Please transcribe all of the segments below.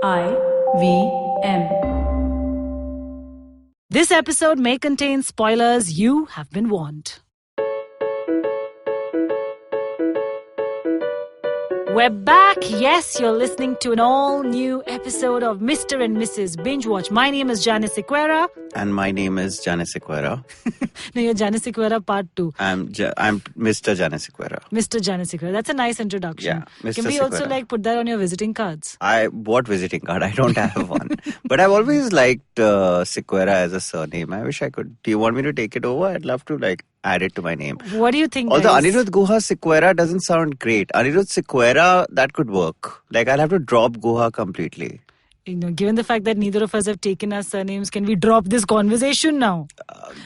IVM. This episode may contain spoilers. You have been warned. We're back. Yes, you're listening to an all-new episode of Mr and Mrs Binge-watch. My name is Janice Sequeira. And my name is Janice Sequeira. No, you're Janice Sequeira part 2. I'm Mr. Janice Sequeira. Mr. Janice Sequeira. That's a nice introduction. Yeah, Mr. Can we also put that on your visiting cards? What visiting card? I don't have one. But I've always liked Sequeira as a surname. I wish I could. Do you want me to take it over? I'd love to add it to my name. What do you think? Although Aniruddha Guha Sequeira doesn't sound great. Aniruddha Sequeira, that could work. I'll have to drop Guha completely. Given the fact that neither of us have taken our surnames, can we drop this conversation now?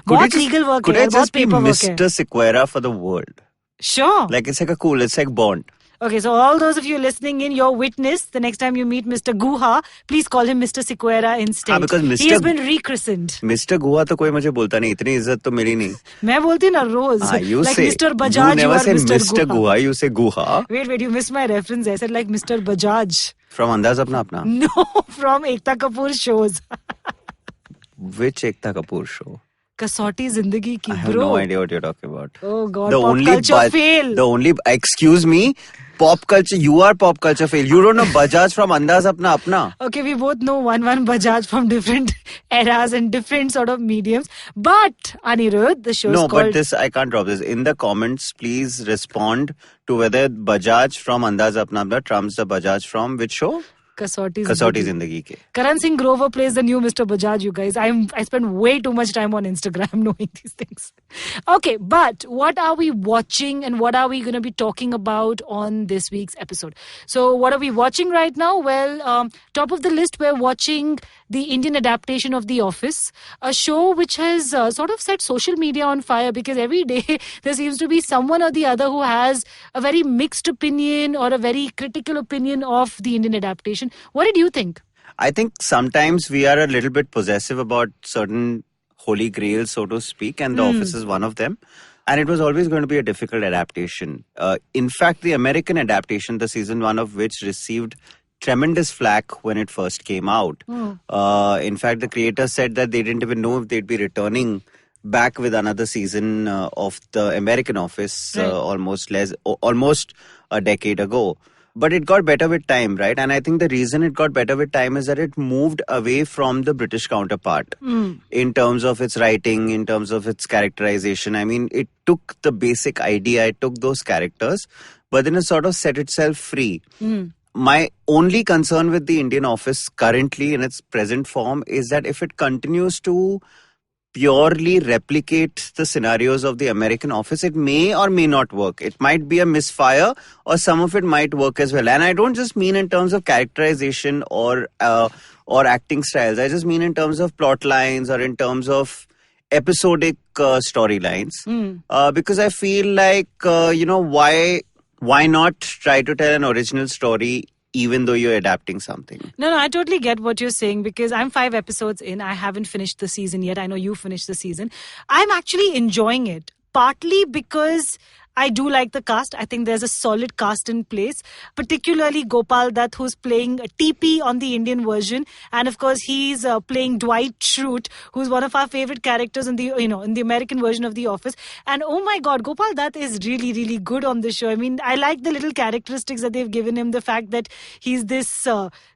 Could it just be Mr. Sequeira for the world? Sure. It's like Bond. Okay, so all those of you listening in, your witness, the next time you meet Mr. Guha, please call him Mr. Sequeira instead. Because he has been rechristened. Mr. Guha तो कोई मुझे बोलता नहीं, इतनी इज्जत तो मिली नहीं. मैं बोलती ना रोज. You like say, Mr. Bajaj, you never say Mr. Guha, you say Guha. Wait, you missed my reference. I said like Mr. Bajaj. From Andaz Apna Apna? No, from Ekta Kapoor shows. Which Ekta Kapoor show? Kasauti Zindagi Ki, I have no idea what you're talking about. Oh God, pop culture fail. Excuse me, pop culture, you are pop culture fail. You don't know Bajaj from Andaz Apna Apna. Okay, we both know one Bajaj from different eras and different sort of mediums. But, Aniruddha, the show is called... No, but this, I can't drop this. In the comments, please respond to whether Bajaj from Andaz Apna Apna trumps the Bajaj from which show? Kasauti Zindagi Ke. Karan Singh Grover plays the new Mr. Bajaj, you guys. I spend way too much time on Instagram knowing these things. Okay, but what are we watching and what are we going to be talking about on this week's episode? So what are we watching right now? Well, top of the list, we're watching the Indian adaptation of The Office, a show which has sort of set social media on fire because every day there seems to be someone or the other who has a very mixed opinion or a very critical opinion of the Indian adaptation. What did you think? I think sometimes we are a little bit possessive about certain holy grails, so to speak, and The Office is one of them. And it was always going to be a difficult adaptation. In fact, the American adaptation, the season 1 of which received tremendous flack when it first came out. In fact, the creators said that they didn't even know if they'd be returning back with another season of the American Office almost a decade ago. But it got better with time, right? And I think the reason it got better with time is that it moved away from the British counterpart in terms of its writing, in terms of its characterization. I mean, it took the basic idea, it took those characters, but then it sort of set itself free. My only concern with the Indian Office currently in its present form is that if it continues to purely replicate the scenarios of the American Office, it may or may not work. It might be a misfire or some of it might work as well. And I don't just mean in terms of characterization or acting styles. I just mean in terms of plot lines or in terms of episodic storylines. Because I feel like, why not try to tell an original story even though you're adapting something? No, I totally get what you're saying because I'm 5 episodes in. I haven't finished the season yet. I know you finished the season. I'm actually enjoying it, partly because I do like the cast. I think there's a solid cast in place, particularly Gopal Dutt, who's playing TP on the Indian version. And of course, he's playing Dwight Schrute, who's one of our favorite characters in the American version of The Office. And oh my God, Gopal Dutt is really, really good on the show. I mean, I like the little characteristics that they've given him. The fact that he's this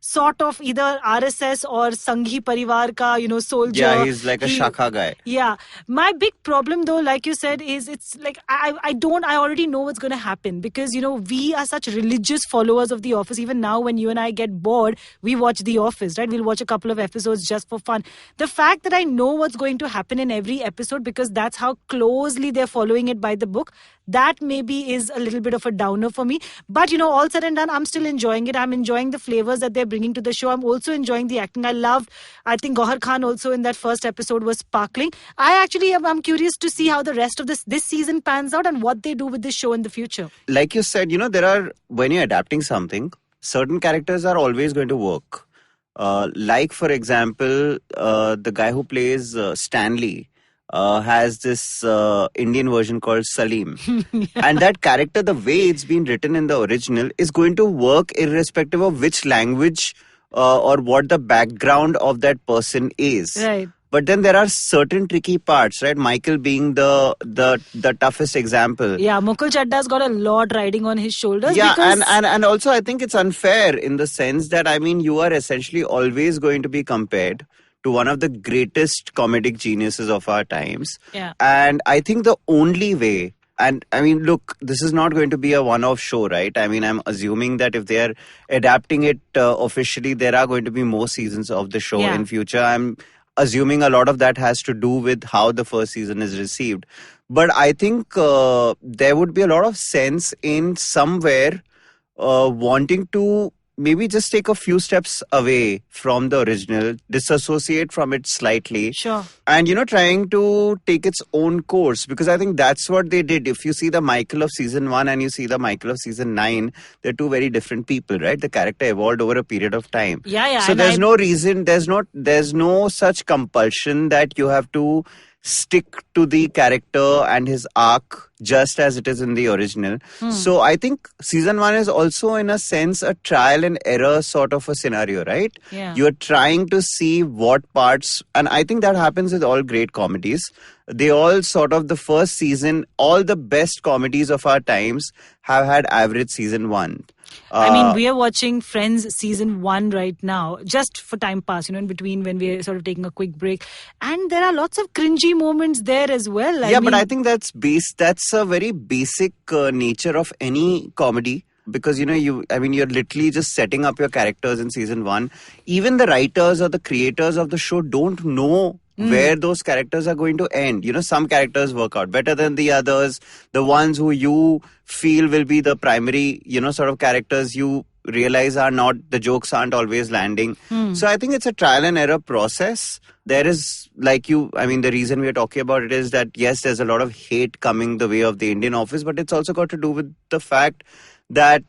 sort of either RSS or Sanghi Parivar ka, soldier. Yeah, he's like a Shakha guy. Yeah. My big problem though, like you said, is it's like I already know what's going to happen because, we are such religious followers of The Office. Even now when you and I get bored, we watch The Office, right? We'll watch a couple of episodes just for fun. The fact that I know what's going to happen in every episode because that's how closely they're following it by the book, that maybe is a little bit of a downer for me. But, all said and done, I'm still enjoying it. I'm enjoying the flavors that they're bringing to the show. I'm also enjoying the acting. I think Gauhar Khan also in that first episode was sparkling. I'm curious to see how the rest of this season pans out and what they do with this show in the future. Like you said, when you're adapting something, certain characters are always going to work. Like, for example, the guy who plays Stanley has this Indian version called Salim. Yeah. And that character, the way it's been written in the original, is going to work irrespective of which language or what the background of that person is. Right. But then there are certain tricky parts, right? Michael being the toughest example. Yeah, Mukul Chadda's got a lot riding on his shoulders. Yeah, because and also I think it's unfair in the sense that, I mean, you are essentially always going to be compared to one of the greatest comedic geniuses of our times. Yeah. And I think the only way, and I mean, look, this is not going to be a one-off show, right? I mean, I'm assuming that if they're adapting it officially, there are going to be more seasons of the show in future. I'm assuming a lot of that has to do with how the first season is received. But I think there would be a lot of sense in somewhere wanting to maybe just take a few steps away from the original, disassociate from it slightly. Sure. And, trying to take its own course, because I think that's what they did. If you see the Michael of season 1 and you see the Michael of season 9, they're two very different people, right? The character evolved over a period of time. Yeah. So there's no reason, there's no such compulsion that you have to stick to the character and his arc just as it is in the original. So I think season 1 is also in a sense a trial and error sort of a scenario, right? Yeah. You're trying to see what parts, and I think that happens with all great comedies. They all sort of, the first season, all the best comedies of our times have had average season 1. I mean, we are watching Friends season 1 right now, just for time pass, in between when we're sort of taking a quick break. And there are lots of cringy moments there as well. But I think that's a very basic nature of any comedy. Because, you're literally just setting up your characters in season 1. Even the writers or the creators of the show don't know where those characters are going to end. Some characters work out better than the others. The ones who you feel will be the primary, sort of characters, you realize the jokes aren't always landing. So I think it's a trial and error process. There is, the reason we are talking about it is that, yes, there's a lot of hate coming the way of the Indian Office, but it's also got to do with the fact that,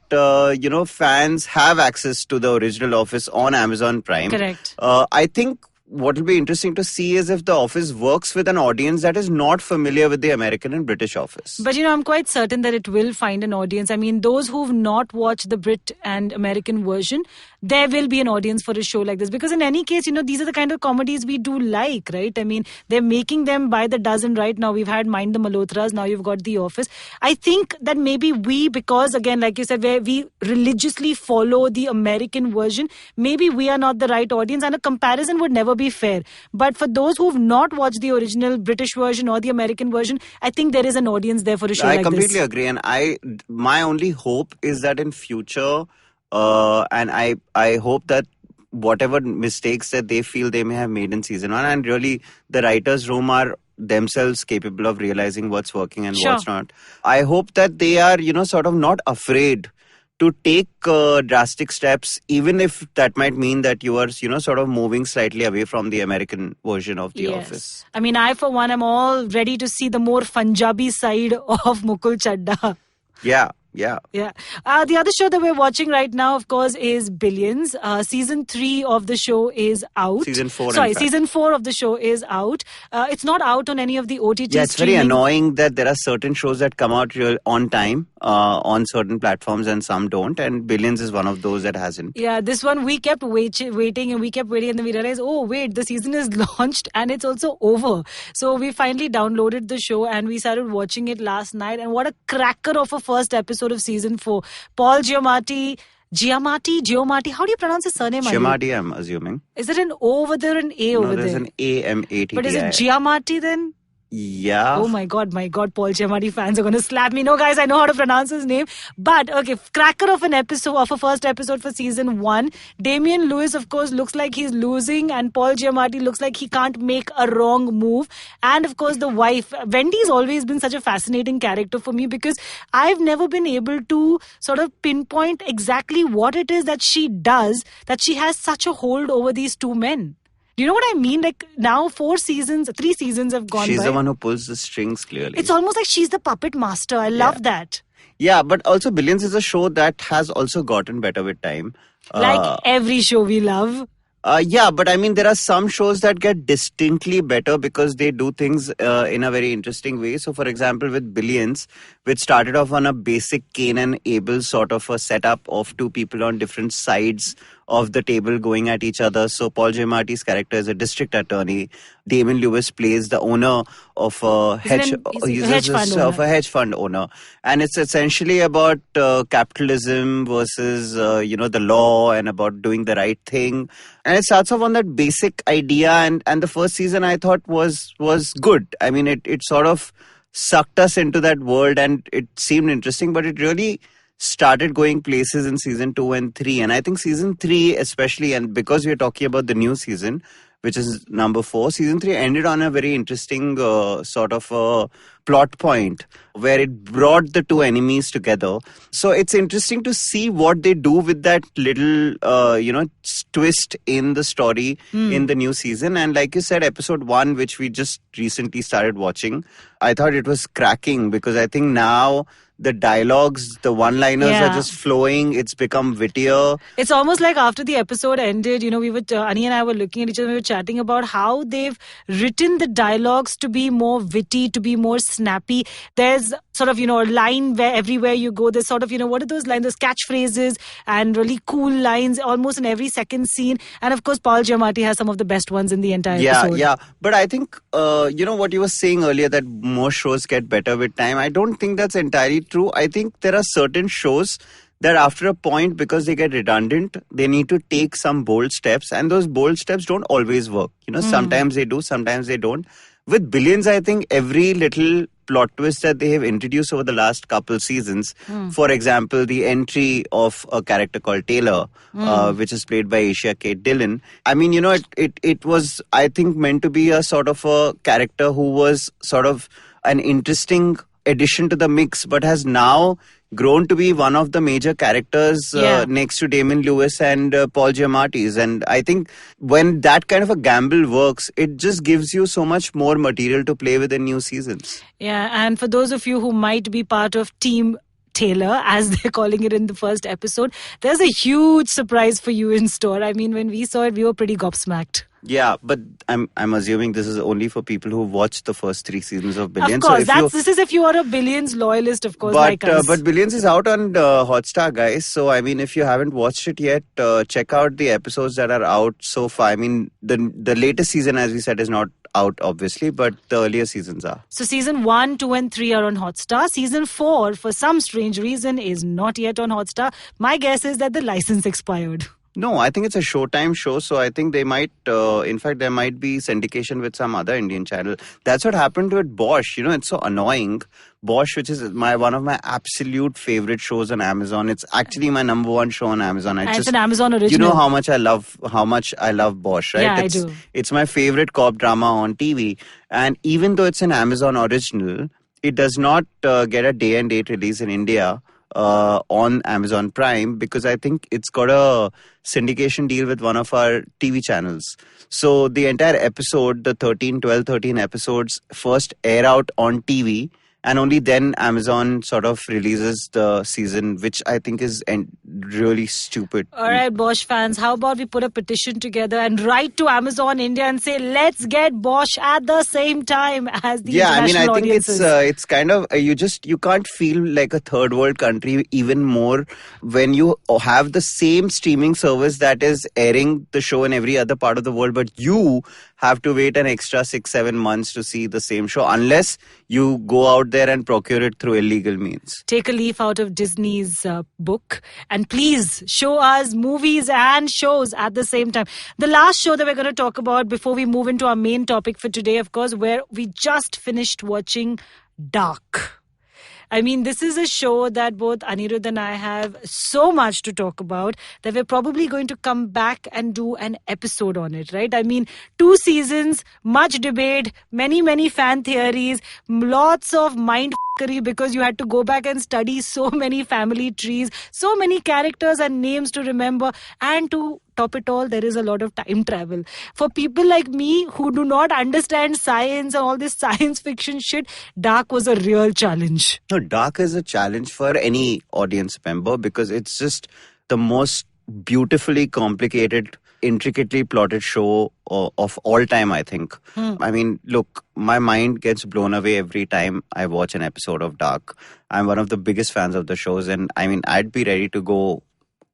fans have access to the original Office on Amazon Prime. Correct. I think what will be interesting to see is if the Office works with an audience that is not familiar with the American and British Office. But, I'm quite certain that it will find an audience. I mean, those who've not watched the Brit and American version, there will be an audience for a show like this. Because in any case, these are the kind of comedies we do like, right? I mean, they're making them by the dozen right now. We've had Mind the Malhotras, now you've got The Office. I think that maybe because again, like you said, where we religiously follow the American version, maybe we are not the right audience, and a comparison would never be fair. But for those who've not watched the original British version or the American version, I think there is an audience there for a show like this. I completely agree, and my only hope is that in future, and I hope that whatever mistakes that they feel they may have made in season 1, and really the writers' room are themselves capable of realizing what's working and what's not. I hope that they are, sort of not afraid to take drastic steps, even if that might mean that you are, sort of moving slightly away from the American version of The Office. I mean, I, for one, am all ready to see the more Punjabi side of Mukul Chadda. Yeah. The other show that we're watching right now, of course, is Billions. Season 3 of the show is out. Season 4 of the show is out. It's not out on any of the OTT Yeah, it's very annoying that there are certain shows that come out on time on certain platforms and some don't. And Billions is one of those that hasn't. Yeah, this one we kept waiting and then we realized, oh wait, the season is launched and it's also over. So we finally downloaded the show and we started watching it last night. And what a cracker of a first episode of season 4. Paul Giamatti, how do you pronounce his surname? Giamatti, I'm assuming. Is it an O over there or an A over there? No, there's an A-M-A-T-T-I. But is it Giamatti then? Yeah. Oh my God, Paul Giamatti fans are going to slap me. No, guys, I know how to pronounce his name. But, okay, cracker of a first episode for season 1. Damian Lewis, of course, looks like he's losing, and Paul Giamatti looks like he can't make a wrong move. And, of course, the wife. Wendy's always been such a fascinating character for me because I've never been able to sort of pinpoint exactly what it is that she does, that she has such a hold over these two men. Do you know what I mean? Like now 3 seasons have gone by. She's the one who pulls the strings clearly. It's almost like she's the puppet master. I love that. Yeah, but also Billions is a show that has also gotten better with time. Like every show we love. Yeah, but I mean, there are some shows that get distinctly better because they do things in a very interesting way. So, for example, with Billions, which started off on a basic Cain and Abel sort of a setup of two people on different sides of the table going at each other. So Paul Giamatti's character is a district attorney. Damon Lewis plays the owner of a He's a hedge fund owner. Of a hedge fund owner, and it's essentially about capitalism versus the law, and about doing the right thing. And it starts off on that basic idea, and the first season I thought was good. I mean, it sort of sucked us into that world, and it seemed interesting, but it really started going places in season 2 and 3. And I think season 3 especially, and because we're talking about the new season, which is number 4, season 3 ended on a very interesting sort of plot point where it brought the two enemies together. So it's interesting to see what they do with that little twist in the story in the new season. And like you said, episode 1, which we just recently started watching, I thought it was cracking, because I think now the dialogues, the one-liners are just flowing. It's become wittier. It's almost like after the episode ended, we were, Ani and I were looking at each other, we were chatting about how they've written the dialogues to be more witty, to be more snappy. There's sort of, a line where everywhere you go, there's sort of, what are those lines, those catchphrases and really cool lines almost in every second scene. And of course, Paul Giamatti has some of the best ones in the entire episode. Yeah. But I think, what you were saying earlier, that more shows get better with time. I don't think that's entirely true. I think there are certain shows that after a point, because they get redundant, they need to take some bold steps, and those bold steps don't always work. Sometimes they do, sometimes they don't. With Billions, I think every little plot twist that they have introduced over the last couple seasons, for example, the entry of a character called Taylor, which is played by Asia Kate Dillon. I mean, it was, I think, meant to be a sort of a character who was sort of an interesting addition to the mix, but has now grown to be one of the major characters next to Damon Lewis and Paul Giamatti's. And I think when that kind of a gamble works, it just gives you so much more material to play with in new seasons. Yeah, and for those of you who might be part of Team Taylor, as they're calling it in the first episode, there's a huge surprise for you in store. I mean, when we saw it, we were pretty gobsmacked. Yeah, but I'm assuming this is only for people who watched the first 3 seasons of Billions. Of course, this is if you are a Billions loyalist, of course, like us. But Billions is out on Hotstar, guys. So, I mean, if you haven't watched it yet, check out the episodes that are out so far. I mean, the latest season, as we said, is not out, obviously, but the earlier seasons are. So season 1, 2 and 3 are on Hotstar. Season 4, for some strange reason, is not yet on Hotstar. My guess is that the license expired. No, I think it's a Showtime show, so I think they might, in fact, there might be syndication with some other Indian channel. That's what happened with Bosch. It's so annoying. Bosch, which is one of my absolute favorite shows on Amazon. It's actually my number 1 show on Amazon. It's an Amazon original. You know how much I love Bosch, right? Yeah, I do. It's my favorite cop drama on TV. And even though it's an Amazon original, it does not get a day and date release in India on Amazon Prime, because I think it's got a syndication deal with one of our TV channels. So the entire episode, the 12, 13 episodes, first air out on TV, and only then Amazon sort of releases the season, which I think is really stupid. All right, Bosch fans, how about we put a petition together and write to Amazon India and say, let's get Bosch at the same time as the international audiences. I think it's kind of, you can't feel like a third world country even more when you have the same streaming service that is airing the show in every other part of the world, but you have to wait an extra 6-7 months to see the same show, unless you go out there and procure it through illegal means. Take a leaf out of Disney's book and please show us movies and shows at the same time. The last show that we're going to talk about before we move into our main topic for today, of course, where we just finished watching Dark. I mean, this is a show that both Aniruddha and I have so much to talk about that we're probably going to come back and do an episode on it, right? I mean, 2 seasons, much debate, many fan theories, lots of mind because you had to go back and study so many family trees, so many characters and names to remember, and to top it all, there is a lot of time travel. For people like me who do not understand science and all this science fiction shit, Dark was a real challenge. No, Dark is a challenge for any audience member because it's just the most beautifully complicated, intricately plotted show of all time, I think. I mean, look, my mind gets blown away every time I watch an episode of Dark. I'm one of the biggest fans of the shows, and I mean, I'd be ready to go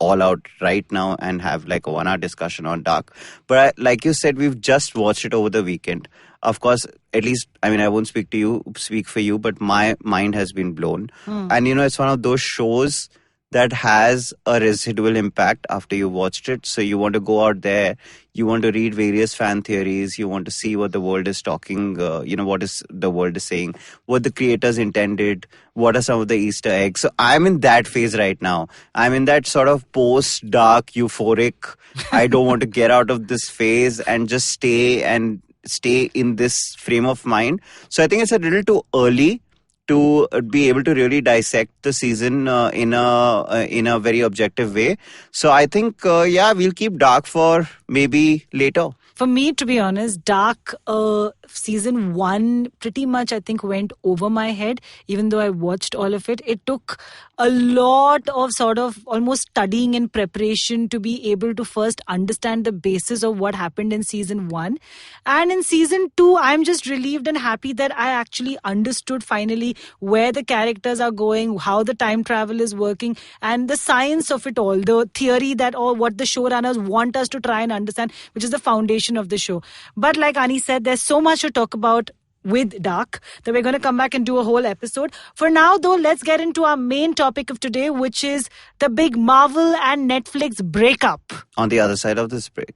all out right now and have like a 1 hour discussion on Dark. But like you said, we've just watched it over the weekend. Of course, at least, I mean, I won't speak for you, but my mind has been blown. And, it's one of those shows that has a residual impact after you watched it. So you want to go out there, you want to read various fan theories, you want to see what the world is talking, what is the world is saying, what the creators intended, what are some of the Easter eggs. So I'm in that phase right now. I'm in that sort of post-dark, euphoric, I don't want to get out of this phase and just stay in this frame of mind. So I think it's a little too early to be able to really dissect the season in a very objective way. So I think, we'll keep Dark for maybe later. For me, to be honest, Dark season 1 pretty much, I think, went over my head. Even though I watched all of it, it took a lot of sort of almost studying and preparation to be able to first understand the basis of what happened in season 1. And in season 2, I'm just relieved and happy that I actually understood finally where the characters are going, how the time travel is working, and the science of it all, the theory that or what the showrunners want us to try and understand, which is the foundation of the show. But like Ani said, there's so much to talk about with Dark that we're going to come back and do a whole episode. For now, though, let's get into our main topic of today, which is the big Marvel and Netflix breakup. On the other side of this break.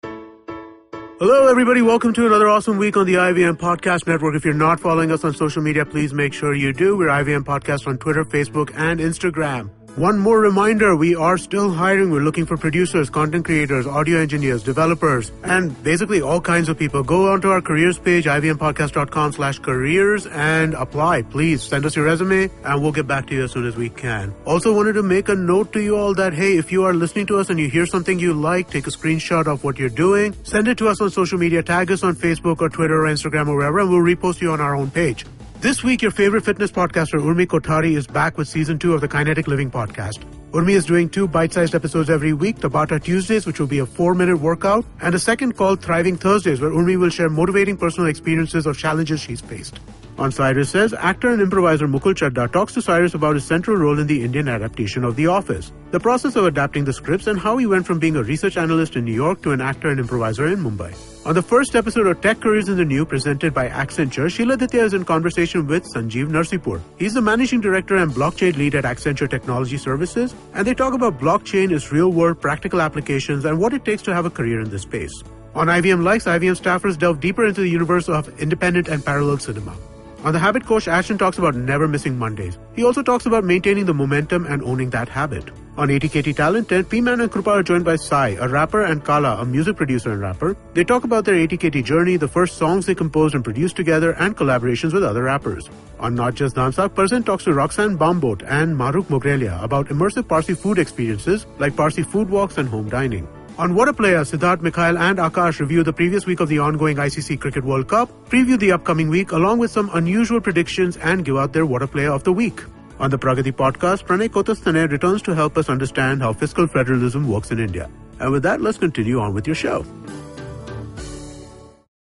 Hello, everybody. Welcome to another awesome week on the IVM Podcast Network. If you're not following us on social media, please make sure you do. We're IVM Podcast on Twitter, Facebook, and Instagram. One more reminder, we are still hiring. We're looking for producers, content creators, audio engineers, developers, and basically all kinds of people. Go onto our careers page, ivmpodcast.com/careers, and apply. Please send us your resume, and we'll get back to you as soon as we can. Also wanted to make a note to you all that, hey, if you are listening to us and you hear something you like, take a screenshot of what you're doing, send it to us on social media, tag us on Facebook or Twitter or Instagram or wherever, and we'll repost you on our own page. This week, your favorite fitness podcaster, Urmi Kothari, is back with Season 2 of the Kinetic Living podcast. Urmi is doing 2 bite-sized episodes every week, Tabata Tuesdays, which will be a 4-minute workout, and a second called Thriving Thursdays, where Urmi will share motivating personal experiences or challenges she's faced. On Cyrus Says, actor and improviser Mukul Chadda talks to Cyrus about his central role in the Indian adaptation of The Office, the process of adapting the scripts, and how he went from being a research analyst in New York to an actor and improviser in Mumbai. On the first episode of Tech Careers in the New, presented by Accenture, Sheila Ditya is in conversation with Sanjeev Narsipur. He's the managing director and blockchain lead at Accenture Technology Services, and they talk about blockchain, its real-world practical applications, and what it takes to have a career in this space. On IVM Likes, IVM staffers delve deeper into the universe of independent and parallel cinema. On The Habit Coach, Ashton talks about never missing Mondays. He also talks about maintaining the momentum and owning that habit. On ATKT Talent 10, P-Man and Krupa are joined by Sai, a rapper, and Kala, a music producer and rapper. They talk about their ATKT journey, the first songs they composed and produced together, and collaborations with other rappers. On Not Just Dansak, Person talks to Roxanne Bambot and Maruk Mogrelia about immersive Parsi food experiences like Parsi food walks and home dining. On What a Player, Siddharth, Mikhail, and Akash review the previous week of the ongoing ICC Cricket World Cup, preview the upcoming week along with some unusual predictions, and give out their What a Player of the Week. On the Pragati podcast, Pranay Kotasthane returns to help us understand how fiscal federalism works in India. And with that, let's continue on with your show.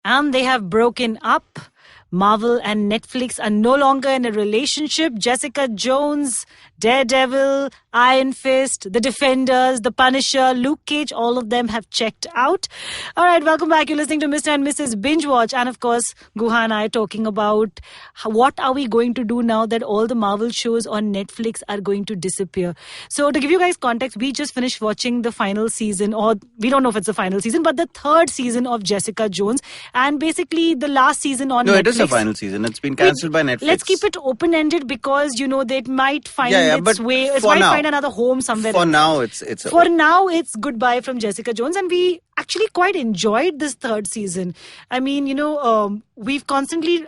And they have broken up. Marvel and Netflix are no longer in a relationship. Jessica Jones, Daredevil, Iron Fist, The Defenders, The Punisher, Luke Cage, all of them have checked out. All right, welcome back. You're listening to Mr and Mrs Binge-watch. And of course, Guha and I are talking about what are we going to do now that all the Marvel shows on Netflix are going to disappear. So to give you guys context, we just finished watching the final season, or we don't know if it's the final season, but the 3rd season of Jessica Jones. And basically the last season on Netflix. No, it is the final season. It's been cancelled by Netflix. Let's keep it open-ended because, they might find its way. It might find another home somewhere. For now, it's goodbye from Jessica Jones. And we actually quite enjoyed this 3rd season. I mean, we've constantly...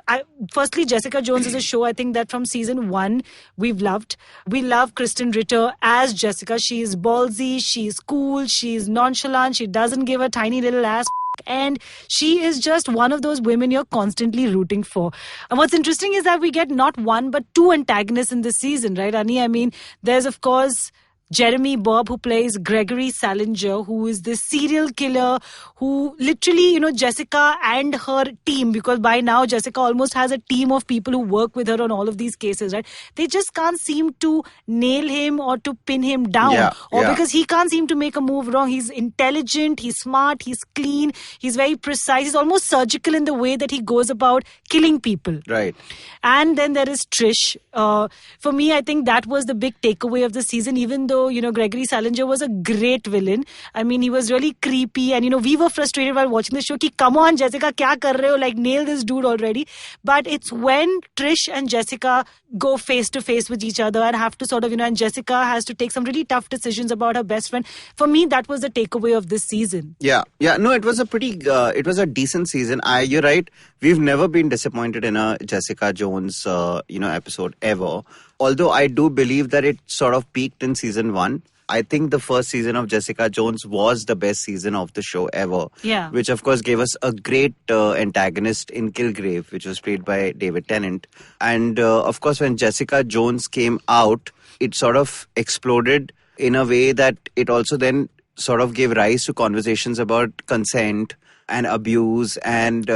firstly, Jessica Jones is a show, I think, that from season 1, we've loved. We love Kristen Ritter as Jessica. She's ballsy, she's cool, she's nonchalant, she doesn't give a tiny little ass... And she is just one of those women you're constantly rooting for. And what's interesting is that we get not one but 2 antagonists in this season, right, Ani? I mean, there's, of course, Jeremy Bobb, who plays Gregory Salinger, who is this serial killer who literally, Jessica and her team, because by now Jessica almost has a team of people who work with her on all of these cases, right? They just can't seem to nail him or to pin him down, because he can't seem to make a move wrong. He's intelligent, he's smart, he's clean, he's very precise, he's almost surgical in the way that he goes about killing people. Right. And then there is Trish. For me, I think that was the big takeaway of the season, even though, Gregory Salinger was a great villain. I mean, he was really creepy, and, we were frustrated while watching the show. Ki, come on, Jessica, kya kar rahe ho? Like, nail this dude already. But it's when Trish and Jessica go face to face with each other and have to sort of, and Jessica has to take some really tough decisions about her best friend. For me, that was the takeaway of this season. Yeah. No, it was a it was a decent season. You're right. We've never been disappointed in a Jessica Jones, episode ever. Although I do believe that it sort of peaked in season 1. I think the first season of Jessica Jones was the best season of the show ever. Yeah. Which, of course, gave us a great antagonist in Kilgrave, which was played by David Tennant. And, of course, when Jessica Jones came out, it sort of exploded in a way that it also then sort of gave rise to conversations about consent and abuse. And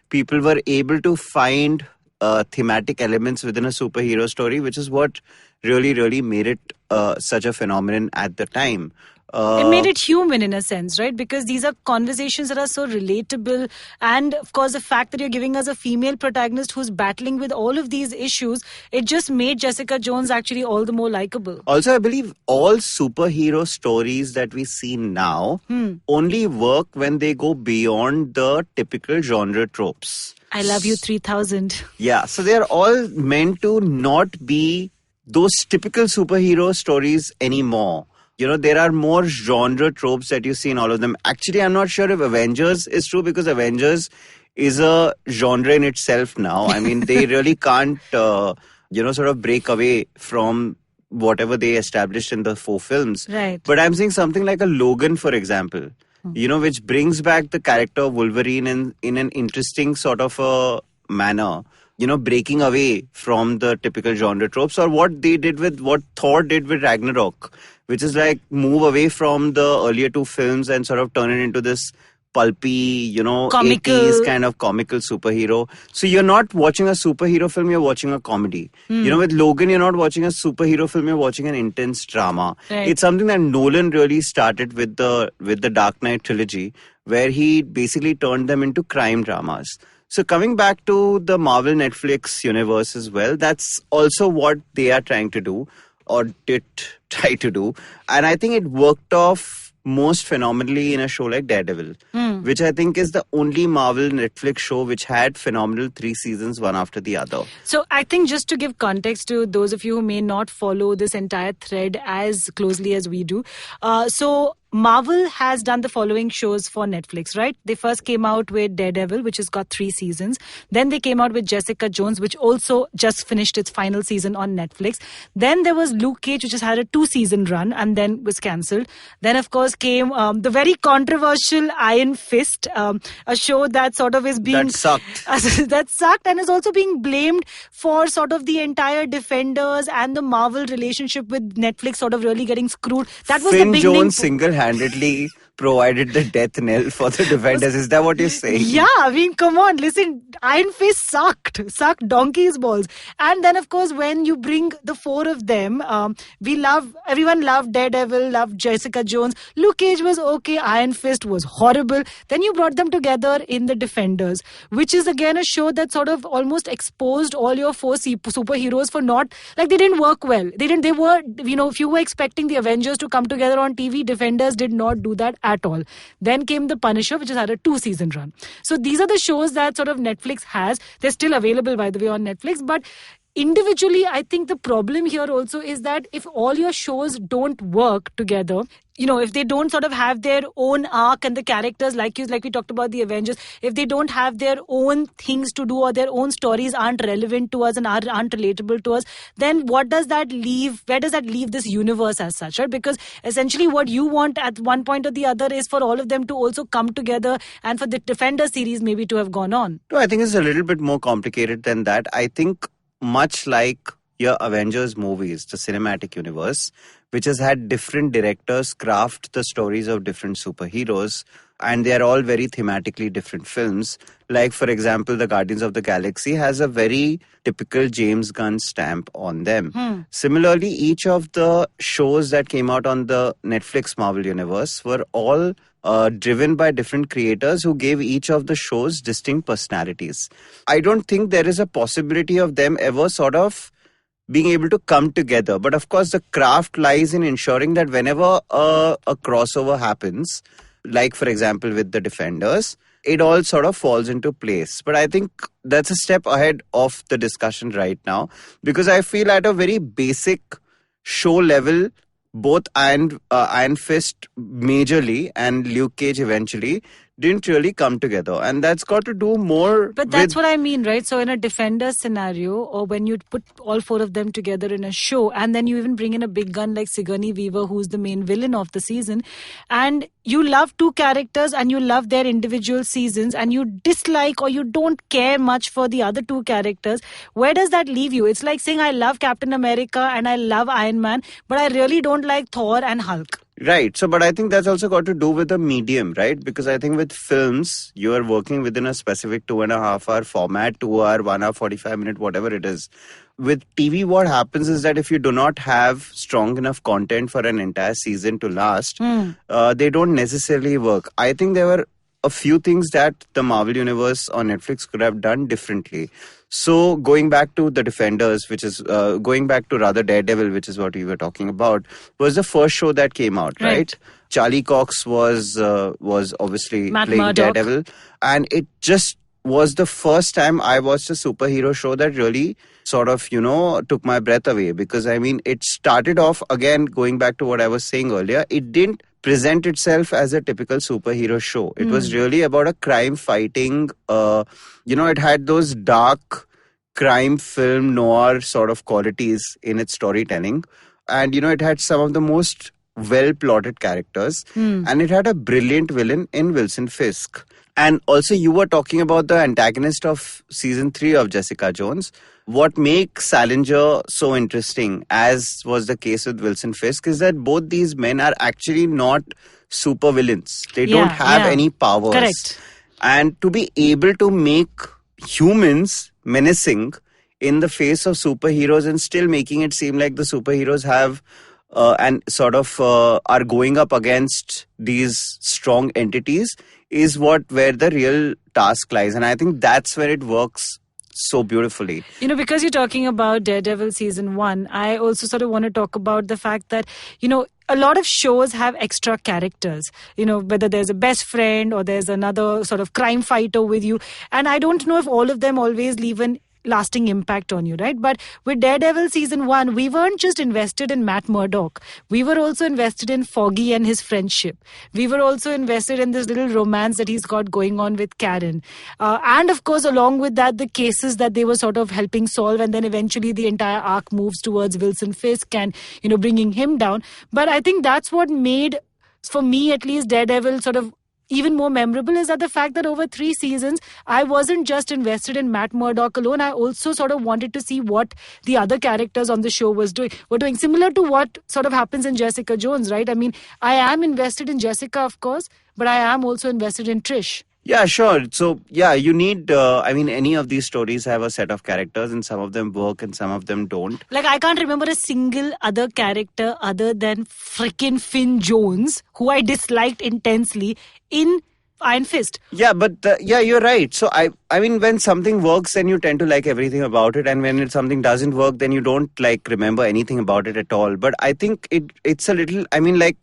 people were able to find thematic elements within a superhero story, which is what really, really made it such a phenomenon at the time. It made it human in a sense, right? Because these are conversations that are so relatable. And of course, the fact that you're giving us a female protagonist who's battling with all of these issues, it just made Jessica Jones actually all the more likable. Also, I believe all superhero stories that we see now only work when they go beyond the typical genre tropes. I love you 3000. Yeah, so they're all meant to not be those typical superhero stories anymore. There are more genre tropes that you see in all of them. Actually, I'm not sure if Avengers is true, because Avengers is a genre in itself now. I mean, they really can't, sort of break away from whatever they established in the 4 films. Right. But I'm saying something like a Logan, for example, which brings back the character of Wolverine in an interesting sort of a manner. Breaking away from the typical genre tropes, or what Thor did with Ragnarok, which is like move away from the earlier 2 films and sort of turn it into this pulpy, comical 80s kind of comical superhero. So you're not watching a superhero film, you're watching a comedy. With Logan, you're not watching a superhero film, you're watching an intense drama. Right. It's something that Nolan really started with the Dark Knight trilogy, where he basically turned them into crime dramas. So coming back to the Marvel Netflix universe as well, that's also what they are trying to do, or did try to do. And I think it worked off most phenomenally in a show like Daredevil, which I think is the only Marvel Netflix show which had phenomenal 3 seasons, one after the other. So I think, just to give context to those of you who may not follow this entire thread as closely as we do, so Marvel has done the following shows for Netflix, right? They first came out with Daredevil, which has got 3 seasons. Then they came out with Jessica Jones, which also just finished its final season on Netflix. Then there was Luke Cage, which just had a 2-season run and then was cancelled. Then, of course, came the very controversial Iron Fist, a show that sort of is being... That sucked. That sucked, and is also being blamed for sort of the entire Defenders and the Marvel relationship with Netflix sort of really getting screwed. That was Finn the Jones single-handedly provided the death knell for the Defenders. Is that what you're saying? Yeah, I mean, come on, listen, Iron Fist sucked donkey's balls. And then, of course, when you bring the 4 of them, everyone loved Daredevil, loved Jessica Jones. Luke Cage was okay, Iron Fist was horrible. Then you brought them together in The Defenders, which is again a show that sort of almost exposed all your 4 superheroes for not, like, they didn't work well. They were, if you were expecting the Avengers to come together on TV, Defenders did not do that at all. Then came The Punisher, which has had a 2-season run. So these are the shows that sort of Netflix has. They're still available, by the way, on Netflix. But individually, I think the problem here also is that if all your shows don't work together, if they don't sort of have their own arc and the characters, like we talked about the Avengers, if they don't have their own things to do or their own stories aren't relevant to us and aren't relatable to us, then where does that leave this universe as such, right? Because essentially what you want at one point or the other is for all of them to also come together and for the Defender series maybe to have gone on. No, I think it's a little bit more complicated than that. I think much like your Avengers movies, the cinematic universe, which has had different directors craft the stories of different superheroes, and they are all very thematically different films. Like, for example, the Guardians of the Galaxy has a very typical James Gunn stamp on them. Similarly, each of the shows that came out on the Netflix Marvel Universe were all driven by different creators who gave each of the shows distinct personalities. I don't think there is a possibility of them ever sort of being able to come together. But of course, the craft lies in ensuring that whenever a crossover happens, like for example with the Defenders, it all sort of falls into place. But I think that's a step ahead of the discussion right now, because I feel at a very basic show level, both Iron Fist majorly and Luke Cage eventually didn't really come together, and that's got to do more. But that's what I mean, right? So in a Defender scenario, or when you put all four of them together in a show, and then you even bring in a big gun like Sigourney Weaver, who's the main villain of the season, and you love two characters and you love their individual seasons, and you dislike or you don't care much for the other two characters, where does that leave you? It's like saying I love Captain America and I love Iron Man, but I really don't like Thor and Hulk. Right. So, but I think that's also got to do with the medium, right? Because I think with films, you are working within a specific 2.5 hour format, 2 hour, 1 hour, 45 minute, whatever it is. With TV, what happens is that if you do not have strong enough content for an entire season to last, they don't necessarily work. I think there were a few things that the Marvel Universe on Netflix could have done differently. So going back to the Defenders, which is going back to rather Daredevil, which is what we were talking about, was the first show that came out, right? Charlie Cox was obviously Matt playing Murdock. Daredevil, and it just was the first time I watched a superhero show that really sort of, took my breath away. Because I mean, it started off, again, going back to what I was saying earlier, it didn't present itself as a typical superhero show. It was really about a crime fighting, it had those dark crime film noir sort of qualities in its storytelling. And, it had some of the most well-plotted characters. And it had a brilliant villain in Wilson Fisk. And also, you were talking about the antagonist of season 3 of Jessica Jones. What makes Salinger so interesting, as was the case with Wilson Fisk, is that both these men are actually not super villains. They don't have any powers. Correct. And to be able to make humans menacing in the face of superheroes and still making it seem like the superheroes have and sort of are going up against these strong entities is where the real task lies. And I think that's where it works so beautifully. Because you're talking about Daredevil season 1, I also sort of want to talk about the fact that, a lot of shows have extra characters, whether there's a best friend or there's another sort of crime fighter with you. And I don't know if all of them always leave an lasting impact on you, right? But with Daredevil season 1, we weren't just invested in Matt Murdock. We were also invested in Foggy and his friendship. We were also invested in this little romance that he's got going on with Karen. And of course, along with that, the cases that they were sort of helping solve. And then eventually the entire arc moves towards Wilson Fisk and, bringing him down. But I think that's what made, for me at least, Daredevil sort of even more memorable, is that the fact that over 3 seasons, I wasn't just invested in Matt Murdock alone. I also sort of wanted to see what the other characters on the show were doing. Similar to what sort of happens in Jessica Jones, right? I mean, I am invested in Jessica, of course, but I am also invested in Trish. Yeah, sure. So, you need, any of these stories have a set of characters, and some of them work and some of them don't. Like, I can't remember a single other character other than frickin' Finn Jones, who I disliked intensely in Iron Fist. Yeah, but you're right. So, I mean, when something works, then you tend to like everything about it. And when something doesn't work, then you don't remember anything about it at all. But I think it's a little,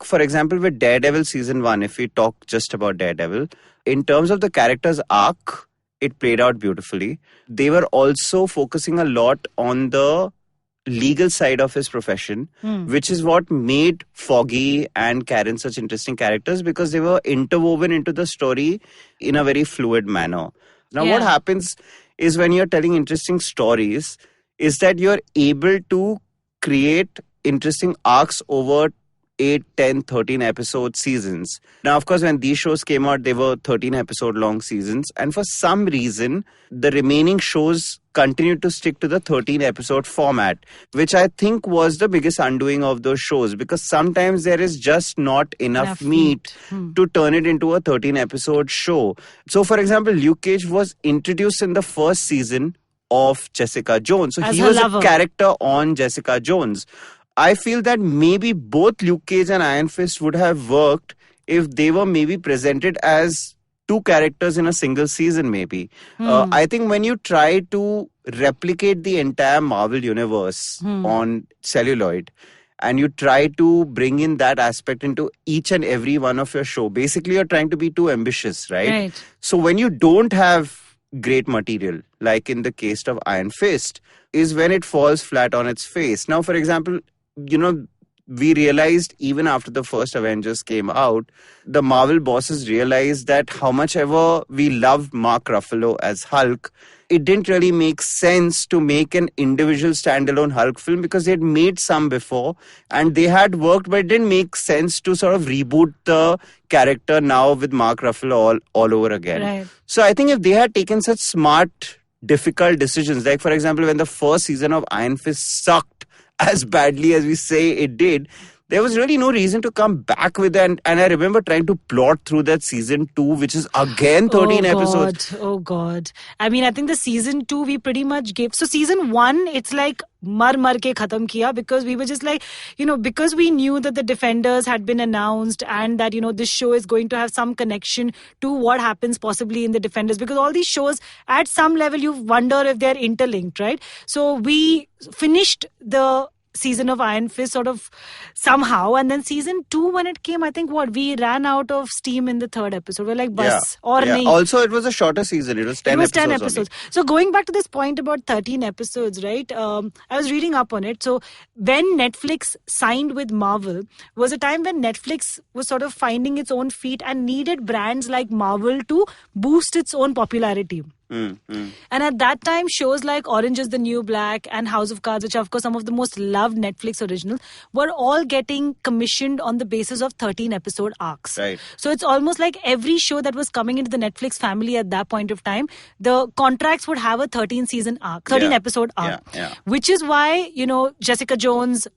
for example, with Daredevil season 1, if we talk just about Daredevil, in terms of the character's arc, it played out beautifully. They were also focusing a lot on the legal side of his profession, which is what made Foggy and Karen such interesting characters, because they were interwoven into the story in a very fluid manner. Now, what happens is when you're telling interesting stories is that you're able to create interesting arcs over 8, 10, 13 episode seasons. Now, of course, when these shows came out, they were 13 episode long seasons. And for some reason, the remaining shows continued to stick to the 13 episode format, which I think was the biggest undoing of those shows, because sometimes there is just not enough meat to turn it into a 13 episode show. So, for example, Luke Cage was introduced in the first season of Jessica Jones. So he was a character on Jessica Jones. I feel that maybe both Luke Cage and Iron Fist would have worked if they were maybe presented as two characters in a single season, maybe. I think when you try to replicate the entire Marvel universe on celluloid, and you try to bring in that aspect into each and every one of your show, basically you're trying to be too ambitious, right? So when you don't have great material, like in the case of Iron Fist, is when it falls flat on its face. Now, for example, we realized even after the first Avengers came out, the Marvel bosses realized that how much ever we loved Mark Ruffalo as Hulk, it didn't really make sense to make an individual standalone Hulk film, because they had made some before and they had worked, but it didn't make sense to sort of reboot the character now with Mark Ruffalo all over again. So I think if they had taken such smart, difficult decisions, like for example, when the first season of Iron Fist sucked as badly as we say it did, there was really no reason to come back with that. And I remember trying to plot through that season 2, which is again 13 episodes. Oh God. I mean, I think the season 2 we pretty much gave. So season 1, it's like mar ke khatam kiya, because we were just like, because we knew that the Defenders had been announced and that, this show is going to have some connection to what happens possibly in the Defenders, because all these shows at some level you wonder if they're interlinked, right? So we finished the season of Iron Fist sort of somehow, and then season 2 when it came, I think we ran out of steam in the 3rd episode. We're like, bus or nahi. Also, it was a shorter season. It was 10 episodes. So going back to this point about 13 episodes, right? I was reading up on it. So when Netflix signed with Marvel was a time when Netflix was sort of finding its own feet and needed brands like Marvel to boost its own popularity. And at that time, shows like Orange is the New Black and House of Cards, which are of course some of the most loved Netflix originals, were all getting commissioned on the basis of 13 episode arcs. So it's almost like every show that was coming into the Netflix family at that point of time, the contracts would have a 13 episode arc. Which is why, Jessica Jones,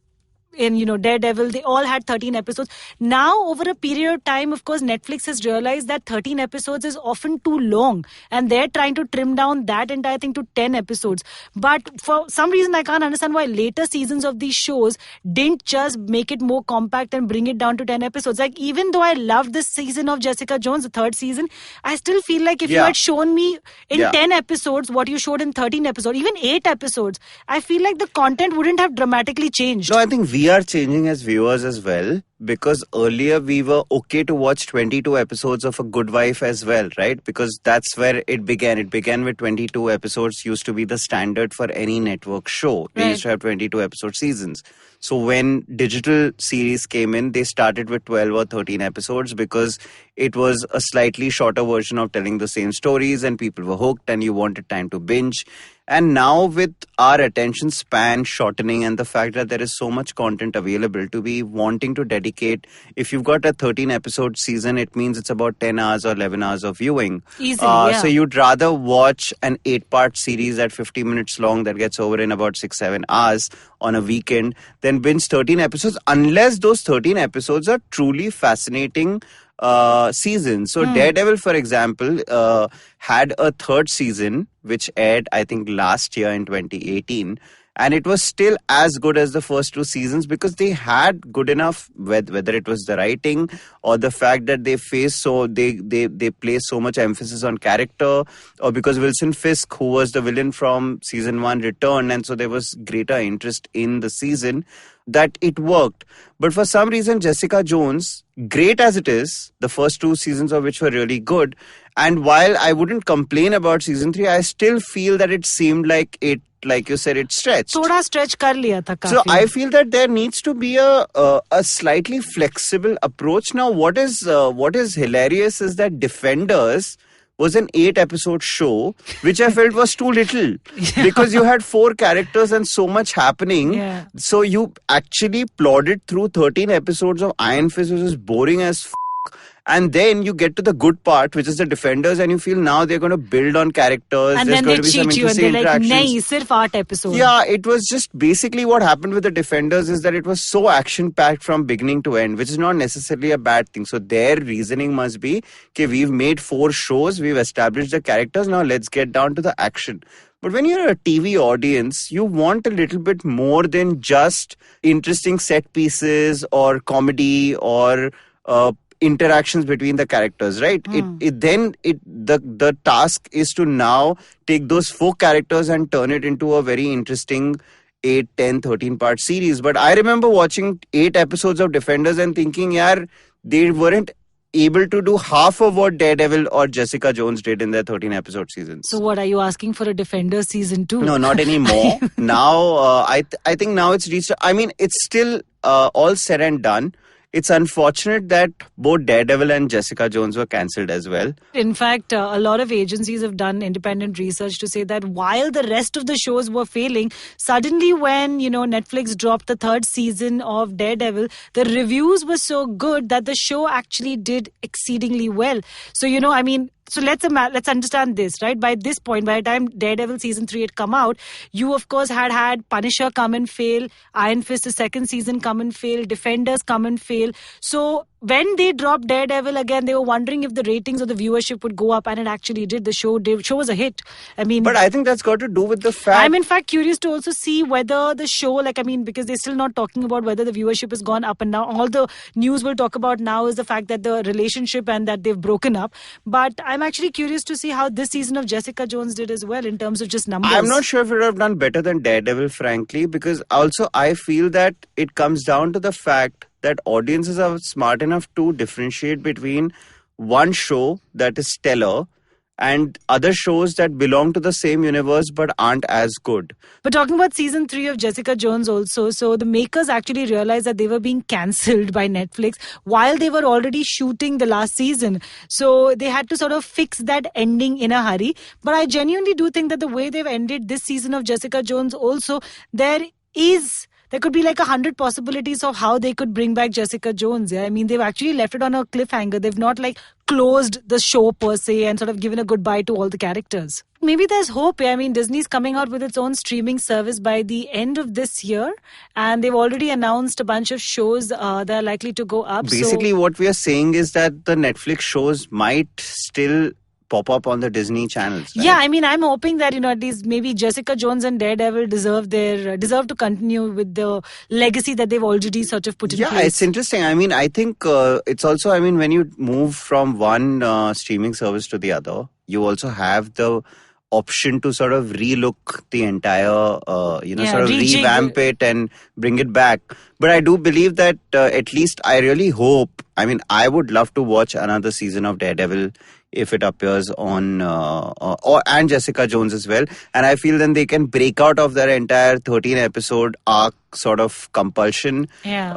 in Daredevil, they all had 13 episodes. Now over a period of time, of course, Netflix has realized that 13 episodes is often too long, and they're trying to trim down that entire thing to 10 episodes. But for some reason I can't understand why later seasons of these shows didn't just make it more compact and bring it down to 10 episodes. Like, even though I loved this season of Jessica Jones, the 3rd season, I still feel like if you had shown me in 10 episodes what you showed in 13 episodes, even 8 episodes, I feel like the content wouldn't have dramatically changed. No, I think we are changing as viewers as well, because earlier we were okay to watch 22 episodes of A Good Wife as well, right? Because that's where it began. It began with 22 episodes, used to be the standard for any network show. They used to have 22 episode seasons. So when digital series came in, they started with 12 or 13 episodes because it was a slightly shorter version of telling the same stories, and people were hooked and you wanted time to binge. And now with our attention span shortening and the fact that there is so much content available, to be wanting to dedicate, if you've got a 13 episode season, it means it's about 10 hours or 11 hours of viewing. Easily, So you'd rather watch an 8-part series at 50 minutes long that gets over in about 6-7 hours on a weekend than binge 13 episodes, unless those 13 episodes are truly fascinating seasons. So Daredevil, for example, had a 3rd season which aired, I think, last year in 2018, and it was still as good as the first 2 seasons because they had good enough, whether it was the writing or the fact that they place so much emphasis on character, or because Wilson Fisk, who was the villain from season 1, returned, and so there was greater interest in the season, that it worked. But for some reason, Jessica Jones, great as it is, the first 2 seasons of which were really good, and while I wouldn't complain about season 3, I still feel that it seemed like it, like you said, it stretched. Thoda stretch kar liya tha kafi. So I feel that there needs to be a slightly flexible approach. Now, what is hilarious is that Defenders was an 8-episode show, which I felt was too little because you had 4 characters and so much happening. Yeah. So you actually plodded through 13 episodes of Iron Fist, which is boring as and then you get to the good part, which is the Defenders, and you feel now they're going to build on characters. And There's then going they to be some cheat you and interesting they're like, interactions. nahi, sirf 8 episode. Yeah, it was just basically what happened with the Defenders is that it was so action-packed from beginning to end, which is not necessarily a bad thing. So their reasoning must be, okay, we've made 4 shows, we've established the characters, now let's get down to the action. But when you're a TV audience, you want a little bit more than just interesting set pieces or comedy or interactions between the characters, right? The task is to now take those 4 characters and turn it into a very interesting 8, 10, 13 part series. But I remember watching 8 episodes of Defenders and thinking, yaar, they weren't able to do half of what Daredevil or Jessica Jones did in their 13 episode seasons. So what, are you asking for a Defenders season 2? No, not anymore. Now, I think now it's reached, I mean, it's still all said and done. It's unfortunate that both Daredevil and Jessica Jones were cancelled as well. In fact, a lot of agencies have done independent research to say that while the rest of the shows were failing, suddenly when, Netflix dropped the 3rd season of Daredevil, the reviews were so good that the show actually did exceedingly well. So, so let's understand this, right? By this point, by the time Daredevil season 3 had come out, you of course had Punisher come and fail, Iron Fist the 2nd season come and fail, Defenders come and fail. So when they dropped Daredevil again, they were wondering if the ratings or the viewership would go up, and it actually did. The show was a hit. But I think that's got to do with the fact... I'm in fact curious to also see whether the show, because they're still not talking about whether the viewership has gone up and down. All the news will talk about now is the fact that the relationship and that they've broken up. But I'm actually curious to see how this season of Jessica Jones did as well in terms of just numbers. I'm not sure if it would have done better than Daredevil, frankly, because also I feel that it comes down to the fact that audiences are smart enough to differentiate between one show that is stellar and other shows that belong to the same universe but aren't as good. But talking about season 3 of Jessica Jones also, so the makers actually realized that they were being cancelled by Netflix while they were already shooting the last season. So they had to sort of fix that ending in a hurry. But I genuinely do think that the way they've ended this season of Jessica Jones also, there could be like 100 possibilities of how they could bring back Jessica Jones. Yeah? I mean, they've actually left it on a cliffhanger. They've not closed the show per se and sort of given a goodbye to all the characters. Maybe there's hope. Yeah? I mean, Disney's coming out with its own streaming service by the end of this year. And they've already announced a bunch of shows that are likely to go up. Basically, what we are saying is that the Netflix shows might still pop up on the Disney channels, right? Yeah, I mean, I'm hoping that, at least maybe Jessica Jones and Daredevil deserve to continue with the legacy that they've already sort of put in place. Yeah, it's interesting. I mean, I think it's also, when you move from one streaming service to the other, you also have the option to sort of relook the entire, sort of revamp it and bring it back. But I do believe that at least I really hope, I would love to watch another season of Daredevil if it appears on and Jessica Jones as well. And I feel then they can break out of their entire 13 episode arc sort of compulsion. Yeah.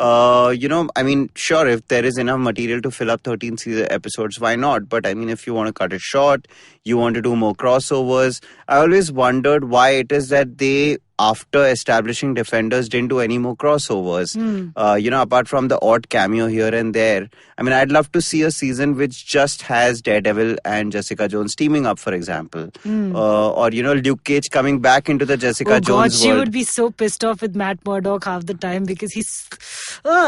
Sure, if there is enough material to fill up 13 episodes, why not? But if you want to cut it short, you want to do more crossovers. I always wondered why it is that they, after establishing Defenders, didn't do any more crossovers. Apart from the odd cameo here and there. I'd love to see a season which just has Daredevil and Jessica Jones teaming up, for example. Or Luke Cage coming back into the Jessica Jones world. She would be so pissed off with Matt Murdock half the time because he's...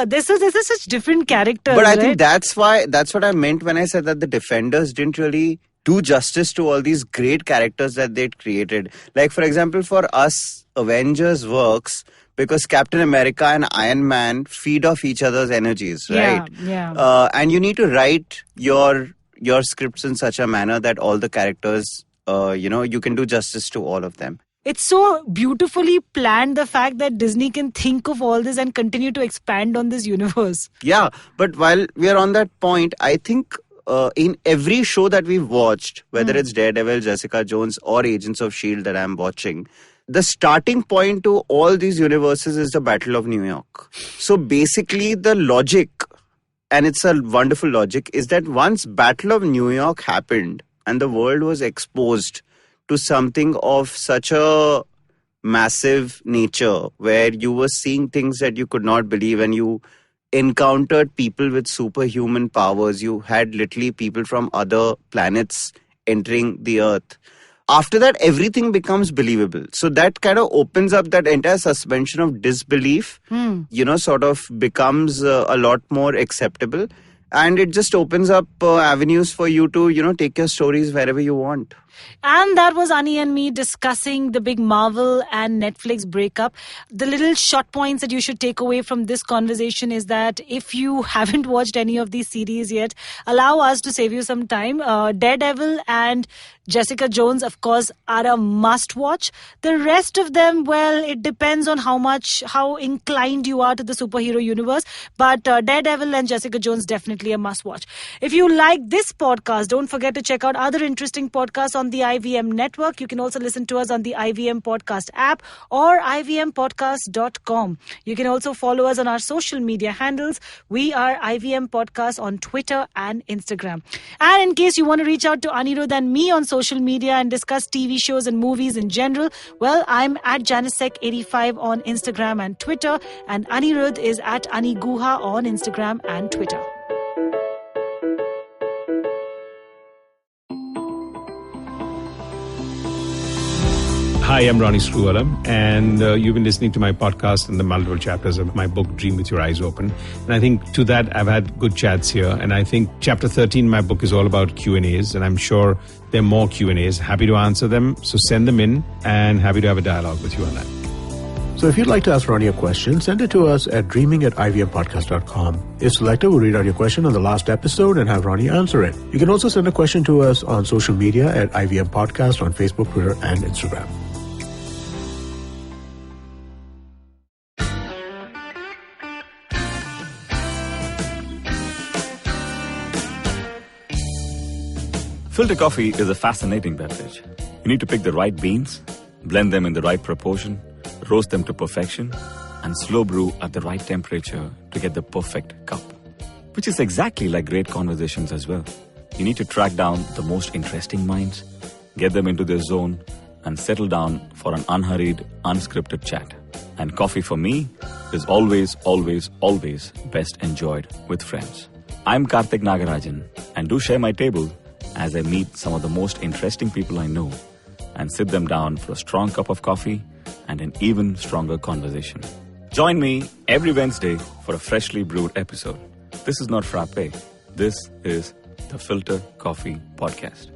This is such different characters, But I right? think that's what I meant when I said that the Defenders didn't really do justice to all these great characters that they'd created. Like, for example, for us, Avengers works because Captain America and Iron Man feed off each other's energies, right? Yeah. And you need to write your scripts in such a manner that all the characters, you can do justice to all of them. It's so beautifully planned, the fact that Disney can think of all this and continue to expand on this universe. Yeah, but while we are on that point, I think in every show that we've watched, whether it's Daredevil, Jessica Jones or Agents of S.H.I.E.L.D. that I'm watching, the starting point to all these universes is the Battle of New York. So basically the logic, and it's a wonderful logic, is that once Battle of New York happened, and the world was exposed to something of such a massive nature where you were seeing things that you could not believe, and you encountered people with superhuman powers. You had literally people from other planets entering the earth. After that, everything becomes believable. So that kind of opens up that entire suspension of disbelief, sort of becomes a lot more acceptable. And it just opens up avenues for you to, take your stories wherever you want. And that was Ani and me discussing the big Marvel and Netflix breakup. The little short points that you should take away from this conversation is that if you haven't watched any of these series yet, allow us to save you some time. Daredevil and Jessica Jones, of course, are a must-watch. The rest of them, well, it depends on how inclined you are to the superhero universe. But Daredevil and Jessica Jones, definitely a must-watch. If you like this podcast, don't forget to check out other interesting podcasts on the IVM network. You can also listen to us on the IVM Podcast app or ivmpodcast.com. You can also follow us on our social media handles. We are IVM Podcast on Twitter and Instagram. And in case you want to reach out to Aniruddha and me on social media and discuss TV shows and movies in general, well, I'm at JanisSec85 on Instagram and Twitter, and Aniruddha is at Aniguha on Instagram and Twitter. Hi, I'm Ronnie Screwwaller, and you've been listening to my podcast and the multiple chapters of my book, Dream With Your Eyes Open. And I think to that, I've had good chats here. And I think chapter 13 in my book is all about Q&As, and I'm sure there are more Q&As. Happy to answer them, so send them in, and happy to have a dialogue with you on that. So if you'd like to ask Ronnie a question, send it to us at dreaming@ivmpodcast.com. If selected, we'll read out your question on the last episode and have Ronnie answer it. You can also send a question to us on social media at IVM Podcast on Facebook, Twitter, and Instagram. Filter coffee is a fascinating beverage. You need to pick the right beans, blend them in the right proportion, roast them to perfection, and slow brew at the right temperature to get the perfect cup. Which is exactly like great conversations as well. You need to track down the most interesting minds, get them into their zone, and settle down for an unhurried, unscripted chat. And coffee for me is always, always, always best enjoyed with friends. I'm Karthik Nagarajan, and do share my table as I meet some of the most interesting people I know and sit them down for a strong cup of coffee and an even stronger conversation. Join me every Wednesday for a freshly brewed episode. This is not frappe. This is the Filter Coffee Podcast.